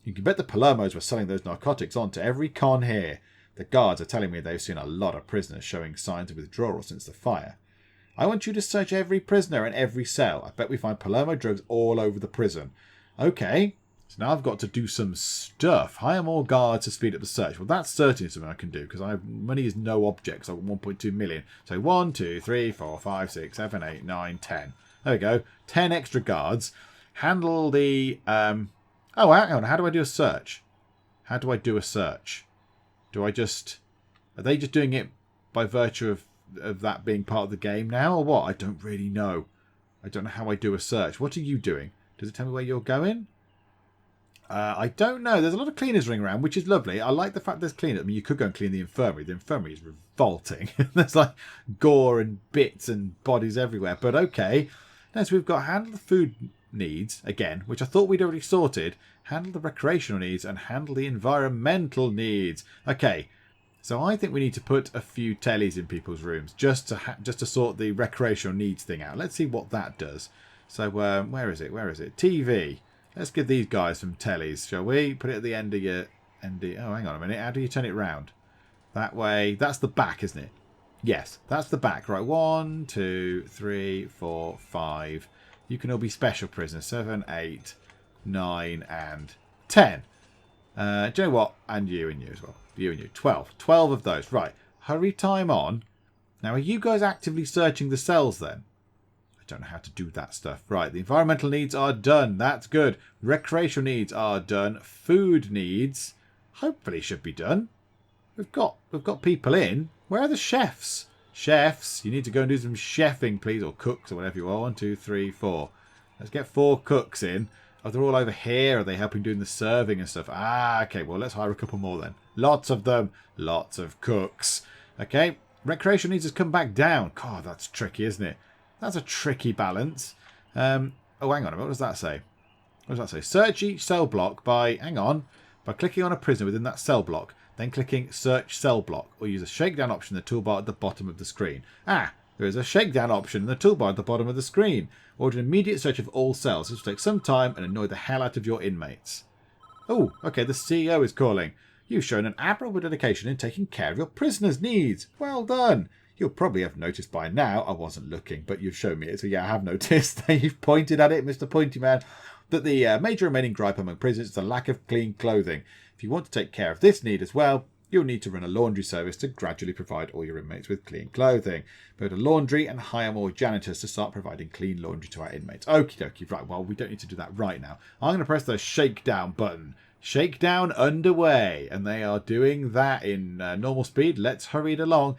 You can bet the Palermos were selling those narcotics on to every con here. The guards are telling me they've seen a lot of prisoners showing signs of withdrawal since the fire. I want you to search every prisoner and every cell. I bet we find Palermo drugs all over the prison. Okay. So now I've got to do some stuff. Hire more guards to speed up the search. Well, that's certainly something I can do because money is no object. So I've got 1.2 million. So 1, 2, 3, 4, 5, 6, 7, 8, 9, 10. There we go. 10 extra guards. Handle the... Oh, hang on. How do I do a search? How do I do a search? Do I just... Are they just doing it by virtue of that being part of the game now or what? I don't really know. I don't know how I do a search. What are you doing? Does it tell me where you're going? I don't know. There's a lot of cleaners running around, which is lovely. I like the fact there's cleaners. I mean, you could go and clean the infirmary. The infirmary is revolting. There's like gore and bits and bodies everywhere. But okay. Next, we've got handle the food needs, again, which I thought we'd already sorted. Handle the recreational needs and handle the environmental needs. Okay. So I think we need to put a few tellies in people's rooms just to sort the recreational needs thing out. Let's see what that does. So where is it? Where is it? TV. Let's give these guys some tellies, shall we? Put it at the end of your... Oh, hang on a minute. How do you turn it round? That way. That's the back, isn't it? Yes, that's the back. Right, 1, 2, 3, 4, 5. You can all be special prisoners. 7, 8, 9, and 10. Do you know what? And you as well. You and you. 12. 12 of those. Right. Hurry time on. Now, are you guys actively searching the cells then? I don't know how to do that stuff. Right, the environmental needs are done. That's good. Recreational needs are done. Food needs hopefully should be done. We've got people in. Where are the chefs? Chefs, you need to go and do some chefing, please, or cooks or whatever you are. 1, 2, 3, 4. Let's get 4 cooks in. Oh, they're all over here. Are they helping doing the serving and stuff? Ah, okay. Well, let's hire a couple more then. Lots of them. Lots of cooks. Okay. Recreation needs to come back down. God, that's tricky, isn't it? That's a tricky balance. Oh, hang on a minute. What does that say? What does that say? Search each cell block by, hang on, by clicking on a prisoner within that cell block, then clicking Search Cell Block, or use a shakedown option in the toolbar at the bottom of the screen. Ah, there is a shakedown option in the toolbar at the bottom of the screen. Order an immediate search of all cells. This will take some time and annoy the hell out of your inmates. Oh, okay, the CEO is calling. You've shown an admirable dedication in taking care of your prisoners' needs. Well done. You'll probably have noticed by now, I wasn't looking, but you've shown me it, so yeah, I have noticed. You've pointed at it, Mr. Pointy Man, that the major remaining gripe among prisoners is the lack of clean clothing. If you want to take care of this need as well, you'll need to run a laundry service to gradually provide all your inmates with clean clothing. Build a laundry and hire more janitors to start providing clean laundry to our inmates. Okie dokie, right, well, we don't need to do that right now. I'm going to press the shakedown button. Shakedown underway, and they are doing that in normal speed. Let's hurry it along.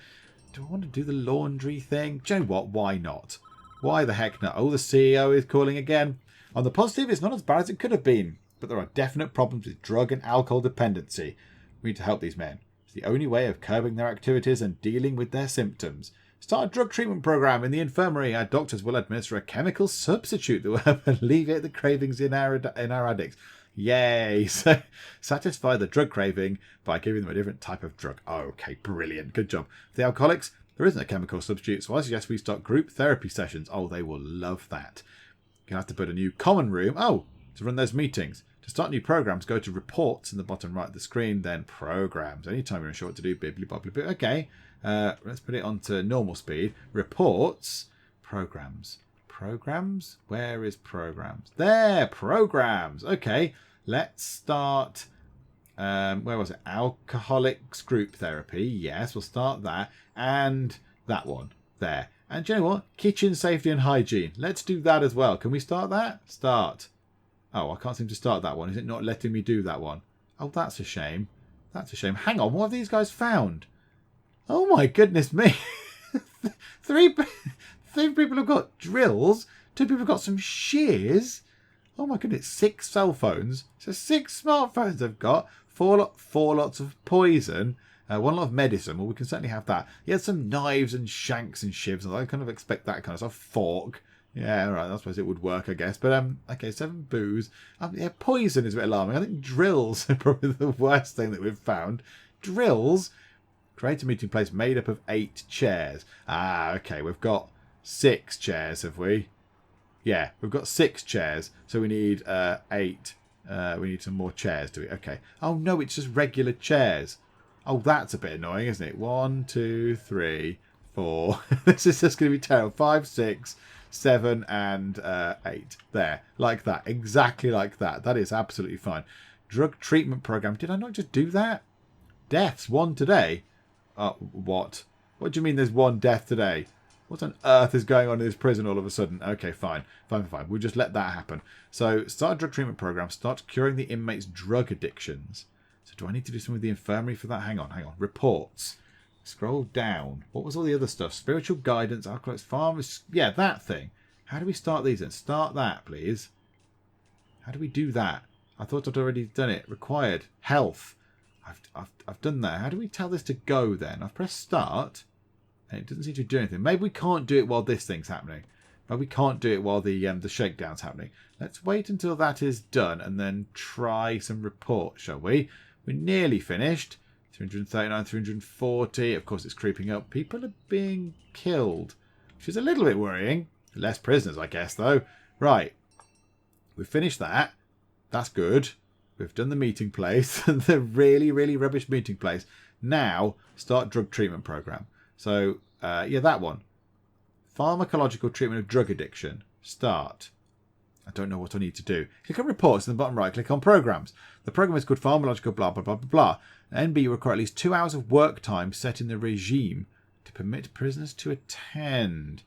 Do I want to do the laundry thing? Do you know what? Why not? Why the heck not? Oh, the CEO is calling again. On the positive, it's not as bad as it could have been, but there are definite problems with drug and alcohol dependency. We need to help these men. It's the only way of curbing their activities and dealing with their symptoms. Start a drug treatment program in the infirmary. Our doctors will administer a chemical substitute that will alleviate the cravings in our addicts. Yay! So, satisfy the drug craving by giving them a different type of drug. Okay, brilliant. Good job. For the alcoholics, there isn't a chemical substitute, so I suggest we start group therapy sessions. Oh, they will love that. You'll have to put a new common room. Oh, to run those meetings. To start new programs, go to reports in the bottom right of the screen, then programs. Anytime you're unsure what to do, bibbly bobbly boo. Okay, let's put it onto normal speed. Reports, programs. Programs? Where is programs? There, programs. Okay, let's start. Where was it? Alcoholics group therapy. Yes, we'll start that. And that one. There. And do you know what? Kitchen safety and hygiene. Let's do that as well. Can we start that? Start. Oh, I can't seem to start that one. Is it not letting me do that one? Oh, that's a shame. That's a shame. Hang on, what have these guys found? Oh my goodness me. Three people have got drills. 2 people have got some shears. Oh my goodness, 6 cell phones. So 6 smartphones they've got. 4 lots of poison. 1 lot of medicine. Well, we can certainly have that. He had some knives and shanks and shivs. I kind of expect that kind of stuff. Fork. Yeah, all right. I suppose it would work, I guess. But okay, 7 booze. Yeah, poison is a bit alarming. I think drills are probably the worst thing that we've found. Drills. Create a meeting place made up of 8 chairs. Ah, okay. We've got 6 chairs, have we? Yeah, we've got 6 chairs. So we need 8. We need some more chairs, do we? Okay. Oh, no, it's just regular chairs. Oh, that's a bit annoying, isn't it? 1, 2, 3, 4. This is just going to be terrible. 5, 6, 7, and 8. There. Like that. Exactly like that. That is absolutely fine. Drug treatment program. Did I not just do that? Deaths. 1 today. What? What do you mean there's 1 death today? What on earth is going on in this prison all of a sudden? Okay, fine. Fine. We'll just let that happen. So, start a drug treatment program. Start curing the inmates' drug addictions. So, do I need to do something with the infirmary for that? Hang on. Reports. Scroll down. What was all the other stuff? Spiritual guidance, alcoholics, farmers. Yeah, that thing. How do we start these then? Start that, please. How do we do that? I thought I'd already done it. Required. Health. I've done that. How do we tell this to go then? I've pressed start. And it doesn't seem to do anything. Maybe we can't do it while this thing's happening. Maybe we can't do it while the shakedown's happening. Let's wait until that is done and then try some reports, shall we? We're nearly finished. 339, 340. Of course, it's creeping up. People are being killed, which is a little bit worrying. Less prisoners, I guess, though. Right. We've finished that. That's good. We've done the meeting place. The really, really rubbish meeting place. Now, start drug treatment program. So, yeah, that one. Pharmacological treatment of drug addiction. Start. I don't know what I need to do. Click on reports in the bottom right. Click on programs. The program is called pharmacological blah, blah, blah, blah, blah. NB require at least 2 hours of work time set in the regime to permit prisoners to attend.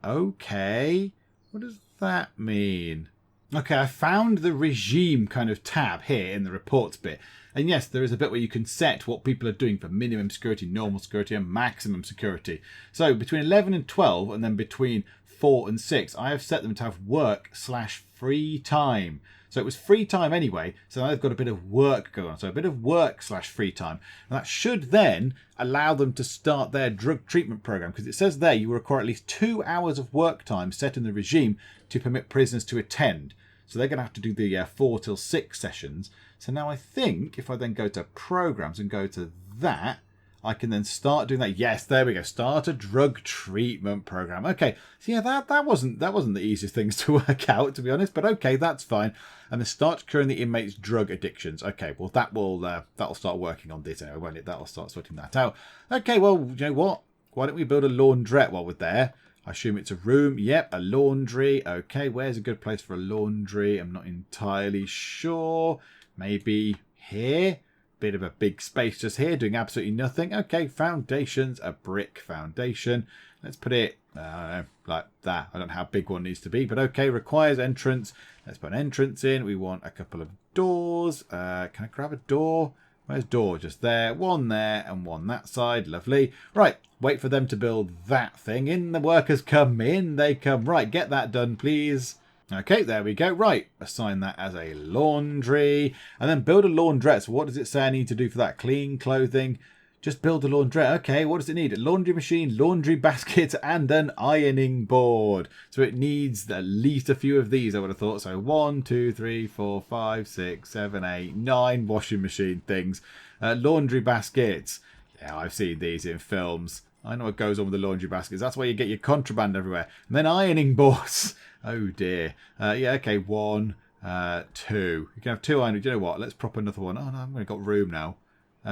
Okay. What does that mean? Okay, I found the regime kind of tab here in the reports bit. And yes, there is a bit where you can set what people are doing for minimum security, normal security, and maximum security. So between 11 and 12, and then between 4 and 6, I have set them to have work/free time. So it was free time anyway, so now they've got a bit of work going on. So a bit of work/free time. And that should then allow them to start their drug treatment program, because it says there you require at least 2 hours of work time set in the regime to permit prisoners to attend. So they're going to have to do the 4 till 6 sessions. So now I think if I then go to programs and go to that, I can then start doing that. Yes, there we go. Start a drug treatment program. Okay, so yeah, that wasn't the easiest things to work out, to be honest. But okay, that's fine. And then start curing the inmates' drug addictions. Okay, well that'll start working on this anyway, won't it? That'll start sorting that out. Okay, well, you know what? Why don't we build a laundrette while we're there? I assume it's a room. Yep, a laundry. Okay, where's a good place for a laundry? I'm not entirely sure. Maybe here. Bit of a big space just here, doing absolutely nothing. Okay, foundations, a brick foundation. Let's put it like that. I don't know how big one needs to be, but okay, requires entrance. Let's put an entrance in. We want a couple of doors. Can I grab a door? Where's door? Just there. One there and one that side. Lovely. Right, wait for them to build that thing. In the workers come. In they come. Right, get that done, please. Okay, there we go. Right, assign that as a laundry. And then build a laundrette. So what does it say I need to do for that? Clean clothing. Just build a laundrette. Okay, what does it need? A laundry machine, laundry basket, and an ironing board. So it needs at least a few of these, I would have thought. So 1, 2, 3, 4, 5, 6, 7, 8, 9 washing machine things. Laundry baskets. Yeah, I've seen these in films. I know what goes on with the laundry baskets. That's where you get your contraband everywhere. And then ironing boards. Oh dear. Yeah, okay. 1, 2. You can have 2 ironing. Do you know what? Let's prop another one. Oh no, I've only got room now.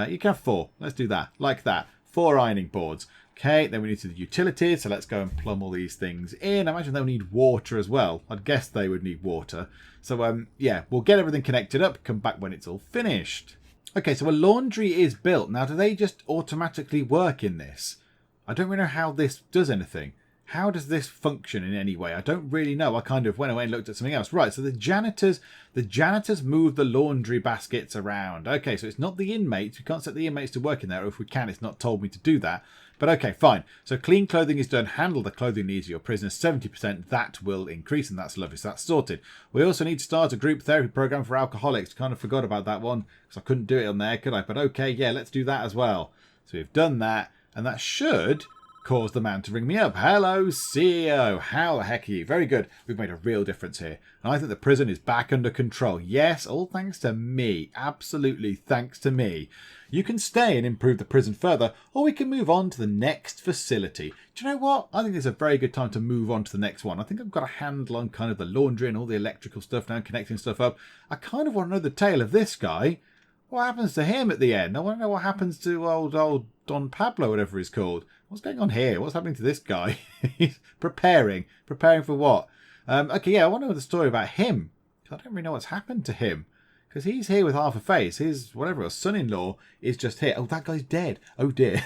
You can have 4. Let's do that. Like that. 4 ironing boards. Okay, then we need to do the utilities, so let's go and plumb all these things in. I imagine they'll need water as well. I'd guess they would need water. So, yeah, we'll get everything connected up, come back when it's all finished. Okay, so a laundry is built. Now, do they just automatically work in this? I don't really know how this does anything. How does this function in any way? I don't really know. I kind of went away and looked at something else. Right, so the janitors move the laundry baskets around. Okay, so it's not the inmates. We can't set the inmates to work in there. Or if we can, it's not told me to do that. But okay, fine. So clean clothing is done. Handle the clothing needs of your prisoners. 70%. That will increase, and that's lovely. So that's sorted. We also need to start a group therapy program for alcoholics. Kind of forgot about that one because I couldn't do it on there, could I? But okay, yeah, let's do that as well. So we've done that, and that should cause the man to ring me up. Hello, CEO. How the heck are you? Very good. We've made a real difference here. And I think the prison is back under control. Yes, all thanks to me. Absolutely thanks to me. You can stay and improve the prison further, or we can move on to the next facility. Do you know what? I think it's a very good time to move on to the next one. I think I've got a handle on kind of the laundry and all the electrical stuff now, connecting stuff up. I kind of want to know the tale of this guy. What happens to him at the end? I want to know what happens to old Don Pablo, whatever he's called. What's going on here? What's happening to this guy? He's preparing for what? Okay, yeah, I want to know the story about him. I don't really know what's happened to him. Because he's here with half a face. His, whatever, son-in-law is just here. Oh, that guy's dead. Oh, dear.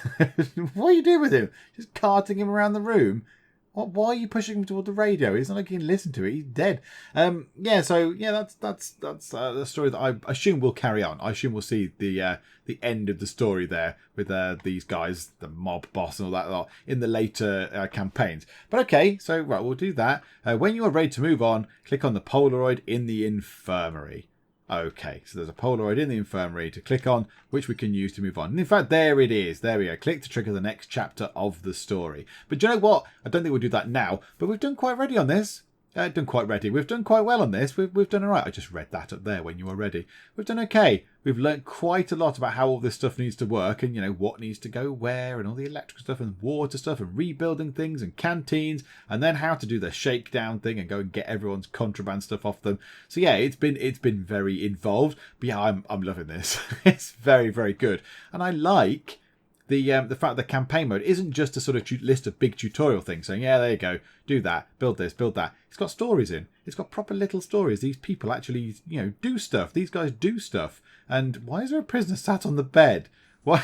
What are you doing with him? Just carting him around the room? Why are you pushing him toward the radio? It's not like you can listen to it. He's dead. Yeah, so, yeah, that's the story that I assume will carry on. I assume we'll see the end of the story there with these guys, the mob boss and all that lot, in the later campaigns. But okay, so, right, we'll do that. When you are ready to move on, click on the Polaroid in the infirmary. Okay, so there's a Polaroid in the infirmary to click on, which we can use to move on. And in fact, there it is. There we go. Click to trigger the next chapter of the story. But do you know what? I don't think we'll do that now, but we've done quite ready on this. Done quite ready. We've done quite well on this. We've done all right. I just read that up there when you were ready. We've done okay. We've learned quite a lot about how all this stuff needs to work and, you know, what needs to go where and all the electrical stuff and water stuff and rebuilding things and canteens and then how to do the shakedown thing and go and get everyone's contraband stuff off them. So, yeah, it's been very involved. But, yeah, I'm loving this. It's very, very good. And I like the fact that campaign mode isn't just a sort of list of big tutorial things saying, yeah, there you go, do that, build this, build that. It's got stories in. It's got proper little stories. These people actually, you know, do stuff. These guys do stuff. And why is there a prisoner sat on the bed? Why?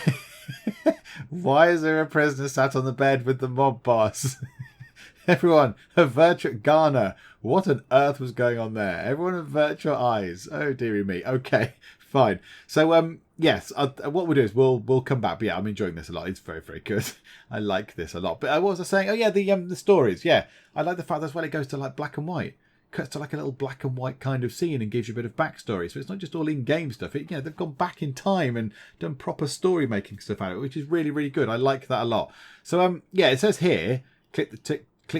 Why is there a prisoner sat on the bed with the mob boss? Everyone, avert your Ghana. What on earth was going on there? Everyone avert your eyes. Oh, dearie me. Okay, fine. So, yes, what we'll do is we'll come back. But yeah, I'm enjoying this a lot. It's very, very good. I like this a lot. But what was I saying? Oh yeah, the stories. Yeah, I like the fact that's when it goes to like black and white. Cuts to like a little black and white kind of scene and gives you a bit of backstory. So it's not just all in-game stuff. It, you know, they've gone back in time and done proper story making stuff out of it, which is really, really good. I like that a lot. So yeah, it says here, click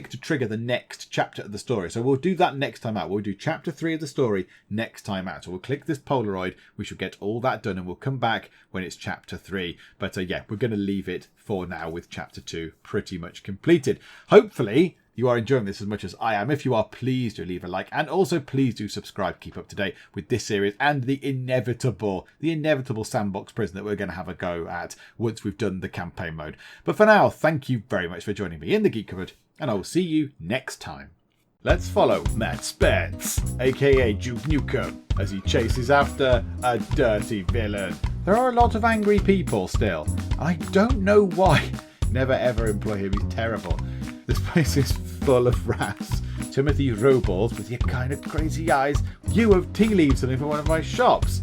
to trigger the next chapter of the story. So we'll do that next time out. We'll do chapter 3 of the story next time out. So we'll click this Polaroid. We should get all that done and we'll come back when it's chapter 3. But yeah, we're going to leave it for now with chapter 2 pretty much completed. Hopefully you are enjoying this as much as I am. If you are, please do leave a like and also please do subscribe. Keep up to date with this series and the inevitable sandbox prison that we're going to have a go at once we've done the campaign mode. But for now, thank you very much for joining me in the Geek Cupboard, and I will see you next time. Let's follow Matt Spence, aka Duke Nukem, as he chases after a dirty villain. There are a lot of angry people still. I don't know why. Never ever employ him, he's terrible. This place is full of rats. Timothy Robles with your kind of crazy eyes. You have tea leaves in for one of my shops.